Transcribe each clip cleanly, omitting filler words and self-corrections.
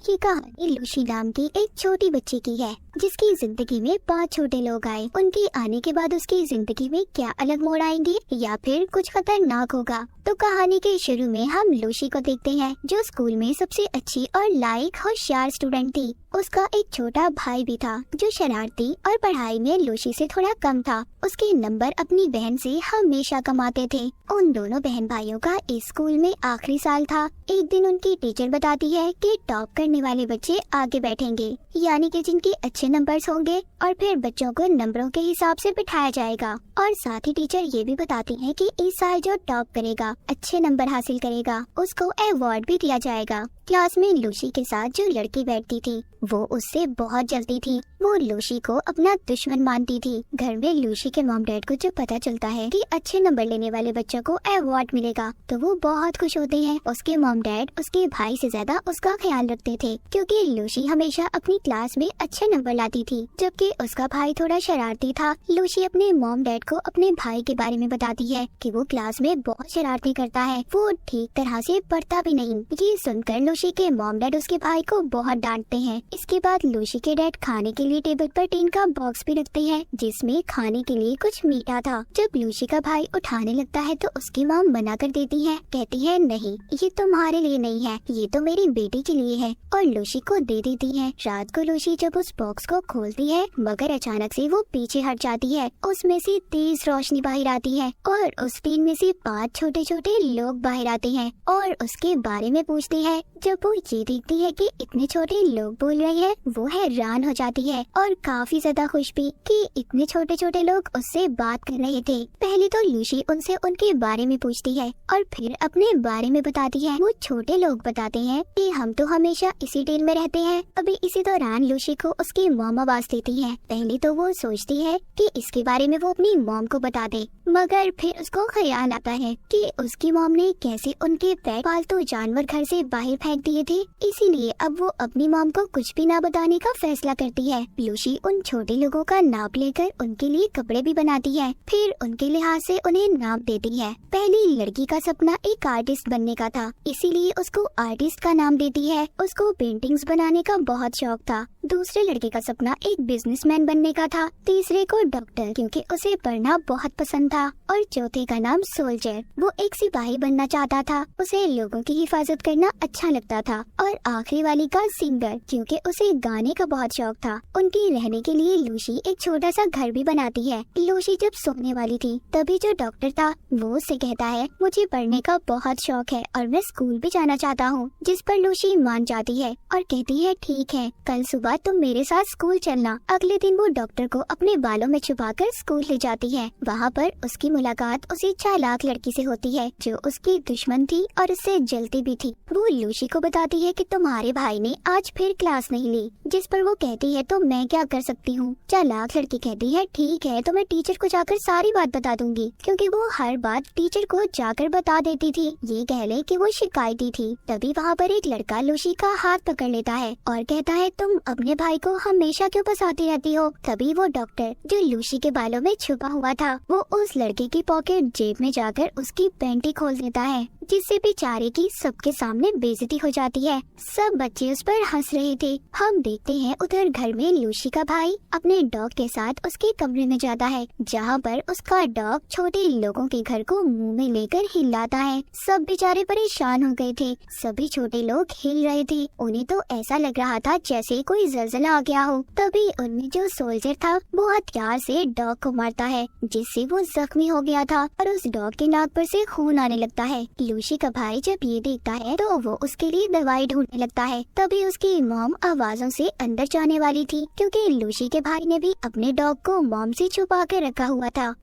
ये कहानी लूसी नाम की एक छोटी बच्ची की है जिसकी जिंदगी में 5 छोटे लोग आए। उनके आने के बाद उसकी जिंदगी में क्या अलग मोड़ आएंगे या फिर कुछ खतरनाक होगा। तो कहानी के शुरू में हम लूसी को देखते हैं जो स्कूल में सबसे अच्छी और लायक होशियार स्टूडेंट थी। उसका एक छोटा भाई भी था जो शरारती और पढ़ाई में लूसी से थोड़ा कम था। उसके नंबर अपनी बहन से हमेशा कम आते थे। उन दोनों बहन भाइयों का इस स्कूल में आखिरी साल था। एक दिन उनकी टीचर बताती है कि टॉप करने वाले बच्चे आगे बैठेंगे, यानी कि जिनके अच्छे नंबर्स होंगे, और फिर बच्चों को नंबरों के हिसाब से बिठाया जाएगा। और साथ ही टीचर ये भी बताती है कि इस साल जो टॉप करेगा, अच्छे नंबर हासिल करेगा, उसको अवार्ड भी दिया जाएगा। क्लास में लूसी के साथ जो लड़की बैठती थी वो उससे बहुत जलती थी। वो लूसी को अपना दुश्मन मानती थी। घर में लूसी के मॉम डैड को जब पता चलता है कि अच्छे नंबर लेने वाले बच्चों को अवार्ड मिलेगा तो वो बहुत खुश होते हैं। उसके मॉम डैड उसके भाई से ज्यादा उसका ख्याल रखते थे क्योंकि लूसी हमेशा अपनी क्लास में अच्छे नंबर लाती थी, जबकि उसका भाई थोड़ा शरारती था। लूसी अपने मॉम डैड को अपने भाई के बारे में बताती है कि वो क्लास में बहुत शरारती करता है, वो ठीक तरह से पढ़ता भी नहीं। ये सुनकर लूसी के मॉम डैड उसके भाई को बहुत डांटते हैं। इसके बाद लूसी के डैड खाने के लिए टेबल पर टीन का बॉक्स भी रखते हैं जिसमें खाने के लिए कुछ मीठा था। जब लूसी का भाई उठाने लगता है तो उसकी मॉम मना कर देती है, कहती है नहीं, ये तुम्हारे लिए नहीं है, ये तो मेरी बेटी के लिए है, और लूसी को दे देती है। रात को लूसी जब उस बॉक्स को खोलती है मगर अचानक से वो पीछे हट जाती है। उसमें से तेज रोशनी बाहर आती है और उस टीन में से 5 छोटे छोटे लोग बाहर आते हैं और उसके बारे में पूछते हैं। जब वो ये देखती है कि इतने छोटे लोग बोल रहे हैं वो हैरान हो जाती है और काफी ज्यादा खुश भी कि इतने छोटे छोटे लोग उससे बात कर रहे थे। पहले तो लूसी उनसे उनके बारे में पूछती है और फिर अपने बारे में बताती है। वो छोटे लोग बताते हैं कि हम तो हमेशा इसी टीन में रहते हैं। अभी इसी दौरान लूसी को उसकी मॉम आवाज देती है। पहले तो वो सोचती है कि इसके बारे में वो अपनी मॉम को बता दे, मगर फिर उसको ख्याल आता है कि उसकी मॉम ने कैसे उनके पेट पालतू जानवर घर से बाहर फेंक दिए थे, इसीलिए अब वो अपनी मॉम को कुछ भी ना बताने का फैसला करती है। लूसी उन छोटे लोगों का नाप लेकर उनके लिए कपड़े भी बनाती है, फिर उनके लिहाज से उन्हें नाम देती है। पहली लड़की का सपना एक आर्टिस्ट बनने का था, इसीलिए उसको आर्टिस्ट का नाम देती है। उसको पेंटिंग्स बनाने का बहुत शौक था। दूसरे लड़के का सपना एक बिजनेसमैन बनने का था, तीसरे को डॉक्टर क्योंकि उसे पढ़ना बहुत पसंद था, और चौथे का नाम सोल्जर, वो एक सिपाही बनना चाहता था, उसे लोगों की हिफाजत करना अच्छा लगता था, और आखिरी वाली का सिंगर क्योंकि उसे गाने का बहुत शौक था। उनके रहने के लिए लूसी एक छोटा सा घर भी बनाती है। लूसी जब सोने वाली थी तभी जो डॉक्टर था वो उससे कहता है मुझे पढ़ने का बहुत शौक है और मैं स्कूल भी जाना चाहता हूँ, जिस पर लूसी मान जाती है और कहती है ठीक है, कल सुबह तुम मेरे साथ स्कूल चलना। अगले दिन वो डॉक्टर को अपने बालों में छुपाकर स्कूल ले जाती है। वहाँ पर उसकी मुलाकात उसी चालाक लड़की से होती है जो उसकी दुश्मन थी और उससे जलती भी थी। वो लूसी को बताती है कि तुम्हारे भाई ने आज फिर क्लास नहीं ली, जिस पर वो कहती है तो मैं क्या कर सकती हूँ। चालाक लड़की कहती है ठीक है, तो मैं टीचर को जाकर सारी बात बता दूंगी, क्योंकि वो हर बात टीचर को जाकर बता देती थी। ये कह ले कि वो शिकायती थी। तभी वहाँ पर एक लड़का लूसी का हाथ पकड़ लेता है और कहता है तुम अपने भाई को हमेशा क्यों फंसाती रहती हो। तभी वो डॉक्टर जो लूसी के बालों में छुपा हुआ था वो उस लड़के की पॉकेट जेब में जाकर उसकी पैंट ही खोल देता है, जिससे बेचारे की सबके सामने बेइज्जती हो जाती है। सब बच्चे उस पर हंस रहे थे। हम देखते हैं उधर घर में लूसी का भाई अपने डॉग के साथ उसके कमरे में जाता है, जहाँ पर उसका डॉग छोटे लोगों के घर को मुंह में लेकर हिलाता है। सब बेचारे परेशान हो गए थे। सभी छोटे लोग हिल रहे थे। उन्हें तो ऐसा लग रहा था जैसे कोई जलजला आ गया हो। तभी उनमें जो सोल्जर था वो हथियार से डॉग को मारता है, जिससे वो जख्मी हो गया था और उस डॉग के नाक पर से खून आने लगता है। लूसी का भाई जब ये देखता है तो वो उसके लिए दवाई ढूंढने लगता है। तभी उसकी मॉम आवाजों से अंदर जाने वाली थी, क्योंकि लूसी के भाई ने भी अपने डॉग को मॉम से छुपा के रखा हुआ था।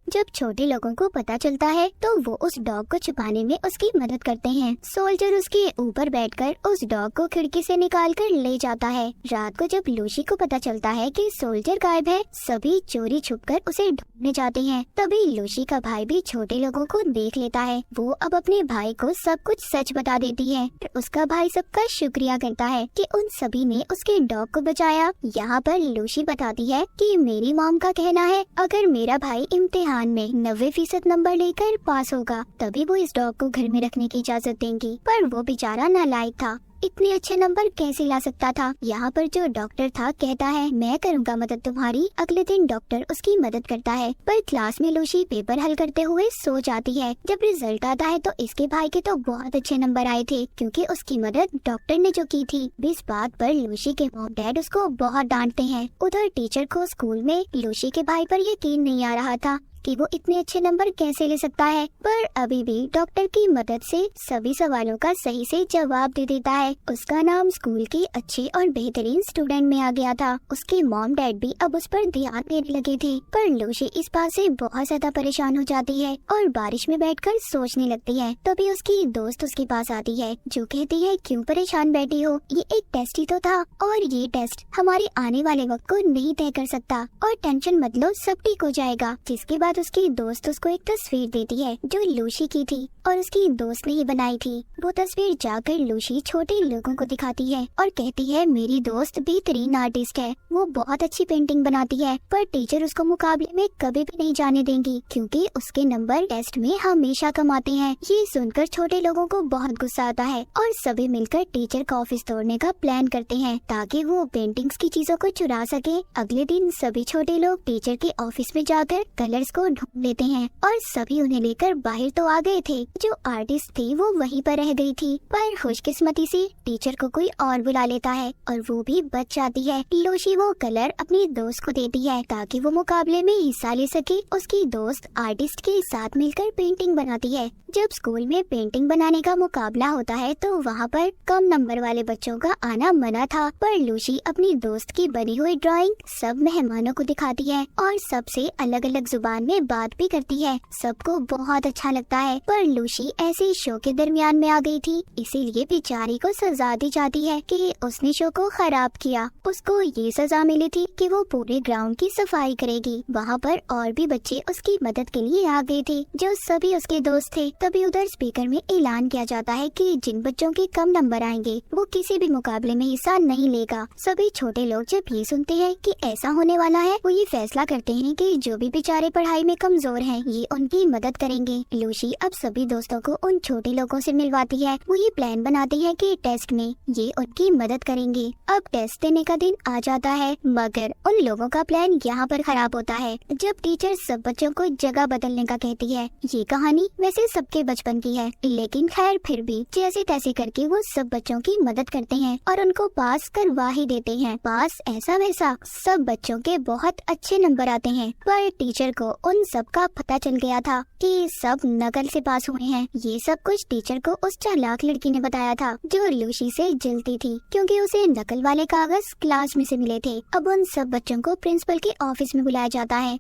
जब छोटे लोगों को पता चलता है तो वो उस डॉग को छुपाने में उसकी मदद करते हैं। सोल्जर उसके ऊपर बैठकर उस डॉग को खिड़की से निकालकर ले जाता है। रात को जब लूसी को पता चलता है कि सोल्जर गायब है, सभी चोरी छुपकर उसे ढूंढने जाते हैं। तभी लूसी का भाई भी छोटे लोगों को देख लेता है। वो अब अपने भाई को सब कुछ सच बता देती है। उसका भाई सबका शुक्रिया करता है कि उन सभी ने उसके डॉग को बचाया। यहाँ पर लूसी बताती है कि मेरी मॉम का कहना है अगर मेरा भाई इम्तिहान में 90% नंबर लेकर पास होगा तभी वो इस डॉग को घर में रखने की इजाजत देंगी, पर वो बेचारा नालायक था, इतने अच्छे नंबर कैसे ला सकता था। यहाँ पर जो डॉक्टर था कहता है मैं करूँगा मदद तुम्हारी। अगले दिन डॉक्टर उसकी मदद करता है, पर क्लास में लूसी पेपर हल करते हुए सो जाती है। जब रिजल्ट आता है तो इसके भाई के तो बहुत अच्छे नंबर आए थे, क्योंकि उसकी मदद डॉक्टर ने जो की थी। इस बात पर लूसी के मॉम डैड उसको बहुत डांटते हैं। उधर टीचर को स्कूल में लूसी के भाई पर यकीन नहीं आ रहा था कि वो इतने अच्छे नंबर कैसे ले सकता है, पर अभी भी डॉक्टर की मदद से सभी सवालों का सही से जवाब दे देता है। उसका नाम स्कूल की अच्छी और बेहतरीन स्टूडेंट में आ गया था। उसके मॉम डैड भी अब उस पर ध्यान देने लगे थे, पर लूसी इस बात से बहुत ज्यादा परेशान हो जाती है और बारिश में बैठकर सोचने लगती है। तभी उसकी दोस्त उसके पास आती है, जो कहती है क्यों परेशान बैठी हो, ये एक टेस्ट ही तो था और ये टेस्ट हमारे आने वाले वक्त को नहीं तय कर सकता और टेंशन मत लो, सब ठीक हो जाएगा। जिसके बाद उसकी दोस्त उसको एक तस्वीर देती है जो लूसी की थी और उसकी दोस्त ने ही बनाई थी। वो तस्वीर जाकर लूसी छोटे लोगों को दिखाती है और कहती है मेरी दोस्त बेहतरीन आर्टिस्ट है, वो बहुत अच्छी पेंटिंग बनाती है, पर टीचर उसको मुकाबले में कभी भी नहीं जाने देंगी क्योंकि उसके नंबर टेस्ट में हमेशा कम आते हैं। ये सुनकर छोटे लोगों को बहुत गुस्सा आता है और सभी मिलकर टीचर का ऑफिस तोड़ने का प्लान करते हैं ताकि वो पेंटिंग्स की चीजों को चुरा सके। अगले दिन सभी छोटे लोग टीचर के ऑफिस में जाकर कलर्स को ढूंढ लेते हैं और सभी उन्हें लेकर बाहर तो आ गए थे। जो आर्टिस्ट थी वो वहीं पर रह गई थी, पर खुशकिस्मती से टीचर को कोई और बुला लेता है और वो भी बच जाती है। लूसी वो कलर अपनी दोस्त को देती है ताकि वो मुकाबले में हिस्सा ले सके। उसकी दोस्त आर्टिस्ट के साथ मिलकर पेंटिंग बनाती है। जब स्कूल में पेंटिंग बनाने का मुकाबला होता है तो वहाँ पर कम नंबर वाले बच्चों का आना मना था, पर लूसी अपनी दोस्त की बनी हुई ड्राइंग सब मेहमानों को दिखाती है और सबसे अलग अलग जुबान में बात भी करती है। सबको बहुत अच्छा लगता है, पर लूसी ऐसे शो के दरमियान में आ गई थी, इसीलिए बेचारी को सजा दी जाती है कि उसने शो को खराब किया। उसको ये सजा मिली थी कि वो पूरे ग्राउंड की सफाई करेगी। वहाँ पर और भी बच्चे उसकी मदद के लिए आ गए थे जो सभी उसके दोस्त थे। तभी उधर स्पीकर में ऐलान किया जाता है कि जिन बच्चों के कम नंबर आएंगे वो किसी भी मुकाबले में हिस्सा नहीं लेगा। सभी छोटे लोग जब ये सुनते हैं कि ऐसा होने वाला है, वो ये फैसला करते हैं कि जो भी बेचारे पढ़ाई में कमजोर हैं, ये उनकी मदद करेंगे। लूसी अब सभी दोस्तों को उन छोटे लोगों से मिलवाती है। वो ये प्लान बनाती है कि टेस्ट में ये उनकी मदद करेंगे। अब टेस्ट देने का दिन आ जाता है, मगर उन लोगों का प्लान यहाँ पर खराब होता है जब टीचर सब बच्चों को जगह बदलने का कहती है। ये कहानी वैसे सबके बचपन की है, लेकिन खैर फिर भी जैसे तैसे करके वो सब बच्चों की मदद करते हैं और उनको पास करवा ही देते हैं। पास ऐसा वैसा सब बच्चों के बहुत अच्छे नंबर आते हैं, पर टीचर को उन सब का पता चल गया था कि सब नकल से पास हुए हैं। ये सब कुछ टीचर को उस चालाक लड़की ने बताया था जो लूसी से जलती थी क्योंकि उसे नकल वाले कागज क्लास में से मिले थे। अब उन सब बच्चों को प्रिंसिपल के ऑफिस में बुलाया जाता है।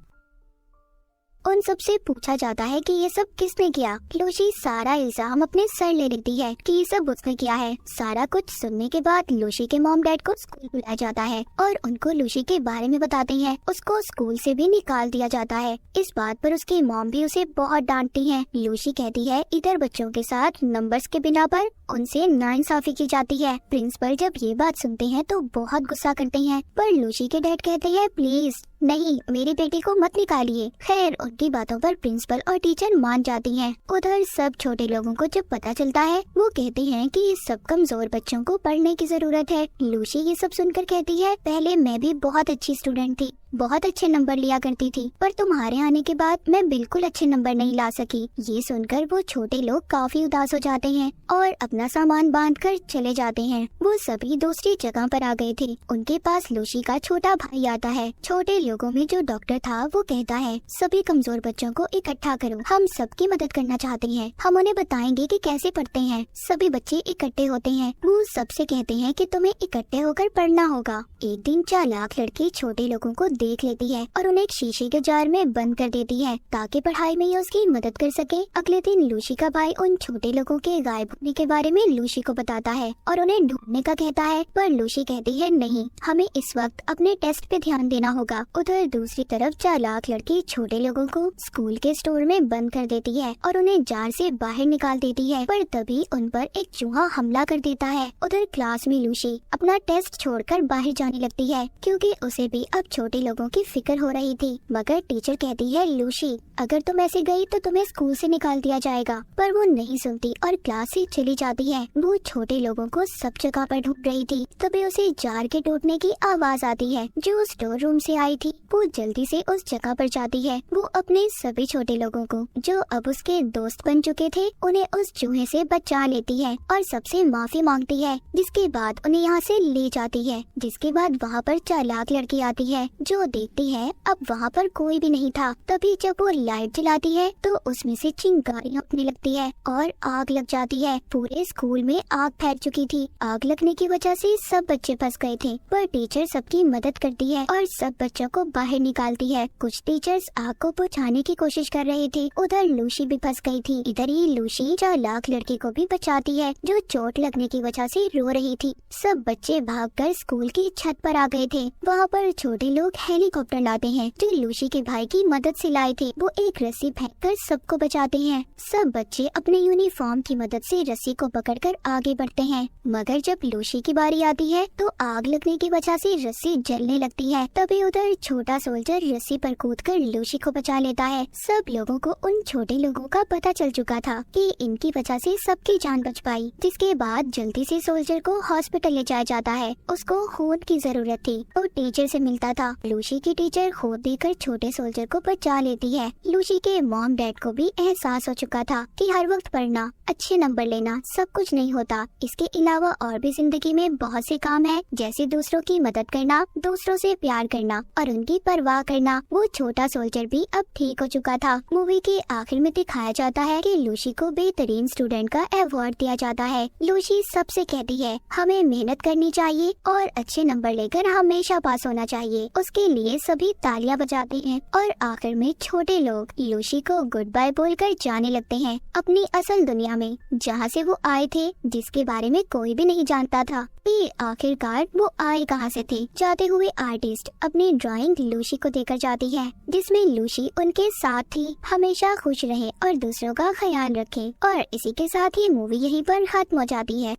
उन सब से पूछा जाता है कि ये सब किसने किया। लूसी सारा इल्जाम अपने सर ले लेती है कि ये सब उसने किया है। सारा कुछ सुनने के बाद लूसी के मॉम डैड को स्कूल बुलाया जाता है और उनको लूसी के बारे में बताते हैं। उसको स्कूल से भी निकाल दिया जाता है। इस बात पर उसकी मॉम भी उसे बहुत डांटती है। लूसी कहती है इधर बच्चों के साथ नंबर्स के बिना पर उनसे नाइंसाफी की जाती है। प्रिंसिपल जब ये बात सुनते हैं तो बहुत गुस्सा करते हैं, पर लूसी के डैड कहते हैं प्लीज नहीं, मेरी बेटी को मत निकालिए। खैर उनकी बातों पर प्रिंसिपल और टीचर मान जाती हैं। उधर सब छोटे लोगों को जब पता चलता है वो कहते हैं कि ये सब कमजोर बच्चों को पढ़ने की जरूरत है। लूसी ये सब सुनकर कहती है पहले मैं भी बहुत अच्छी स्टूडेंट थी, बहुत अच्छे नंबर लिया करती थी, पर तुम्हारे आने के बाद मैं बिल्कुल अच्छे नंबर नहीं ला सकी। ये सुनकर वो छोटे लोग काफी उदास हो जाते हैं और अपना सामान बांधकर चले जाते हैं। वो सभी दूसरी जगह पर आ गए थे। उनके पास लूसी का छोटा भाई आता है। छोटे लोगों में जो डॉक्टर था वो कहता है सभी कमजोर बच्चों को इकट्ठा करो, हम सबकी मदद करना चाहते हैं, हम उन्हें बताएंगे कि कैसे पढ़ते हैं। सभी बच्चे इकट्ठे होते हैं। वो सबसे कहते हैं कि तुम्हें इकट्ठे होकर पढ़ना होगा। एक दिन चालाक लड़की छोटे लोगों को देख लेती है और उन्हें एक शीशे के जार में बंद कर देती है ताकि पढ़ाई में ये उसकी मदद कर सके। अगले दिन लूसी का भाई उन छोटे लोगों के गायब होने के बारे में लूसी को बताता है और उन्हें ढूंढने का कहता है, पर लूसी कहती है नहीं, हमें इस वक्त अपने टेस्ट पे ध्यान देना होगा। उधर दूसरी तरफ चालाक लड़की छोटे लोगों को स्कूल के स्टोर में बंद कर देती है और उन्हें जार से बाहर निकाल देती है, पर तभी उन पर एक चूहा हमला कर देता है। उधर क्लास में लूसी अपने अपना टेस्ट छोड़कर बाहर जाने लगती है क्योंकि उसे भी अब छोटे लोगों की फिक्र हो रही थी। मगर टीचर कहती है, लूसी अगर तुम ऐसे गई तो तुम्हें स्कूल से निकाल दिया जाएगा। पर वो नहीं सुनती और क्लास से चली जाती है। वो छोटे लोगों को सब जगह पर ढूंढ रही थी। तभी उसे जार के टूटने की आवाज आती है जो स्टोर रूम से आई थी। वो जल्दी से उस जगह पर जाती है। वो अपने सभी छोटे लोगों को जो अब उसके दोस्त बन चुके थे उन्हें उस चूहे से बचा लेती है और सबसे माफी मांगती है, जिसके बाद उन्हें यहाँ से ले जाती है। जिसके बाद वहाँ पर चालाक लड़की आती है जो देखती है अब वहाँ पर कोई भी नहीं था। तभी जब वो लाइट जलाती है तो उसमें से चिंगारियां उठने लगती है और आग लग जाती है। पूरे स्कूल में आग फैल चुकी थी। आग लगने की वजह से सब बच्चे फंस गए थे, पर टीचर सबकी मदद करती है और सब बच्चों को बाहर निकालती है। कुछ टीचर्स आग को बुझाने की कोशिश कर रहे थे। उधर लूसी भी फंस गई थी। इधर ही लूसी चालाक लड़की को भी बचाती है जो चोट लगने की वजह से रो रही थी। सब बच्चे भागकर स्कूल की छत पर आ गए थे। वहाँ पर छोटे लोग हेलीकॉप्टर लाते हैं जो लूसी के भाई की मदद से लाए थे। वो एक रस्सी फेंककर सबको बचाते हैं। सब बच्चे अपने यूनिफॉर्म की मदद से रस्सी को पकड़कर आगे बढ़ते हैं। मगर जब लूसी की बारी आती है तो आग लगने की वजह से रस्सी जलने लगती है। तभी उधर छोटा सोल्जर रस्सी पर कूदकर लूसी को बचा लेता है। सब लोगों को उन छोटे लोगों का पता चल चुका था कि इनकी वजह से सबकी जान बच पाई। जिसके बाद जल्दी से सोल्जर को हॉस्पिटल ले जाया जाता है। उसको खून की जरूरत थी। वो टीचर से मिलता था। लूसी की टीचर खून देकर छोटे सोल्जर को बचा लेती है। लूसी के मॉम डैड को भी एहसास हो चुका था कि हर वक्त पढ़ना, अच्छे नंबर लेना सब कुछ नहीं होता। इसके अलावा और भी जिंदगी में बहुत से काम है, जैसे दूसरों की मदद करना, दूसरों से प्यार करना और उनकी परवाह करना। वो छोटा सोल्जर भी अब ठीक हो चुका था। मूवी के आखिर में दिखाया जाता है कि लूसी को बेहतरीन स्टूडेंट का अवार्ड दिया जाता है। लूसी सबसे कहती है हमें मेहनत करनी चाहिए और अच्छे नंबर लेकर हमेशा पास होना चाहिए। उसके लिए सभी तालियां बजाते हैं और आखिर में छोटे लोग लूसी को गुड बाय बोलकर जाने लगते हैं अपनी असल दुनिया में, जहाँ से वो आए थे, जिसके बारे में कोई भी नहीं जानता था कि आखिरकार वो आए कहाँ से थे। जाते हुए आर्टिस्ट अपनी ड्राइंग लूसी को देकर जाती है जिसमें लूसी उनके साथ थी। हमेशा खुश रहे और दूसरों का ख्याल रखे। और इसी के साथ ही मूवी यहीं पर खत्म हो जाती है।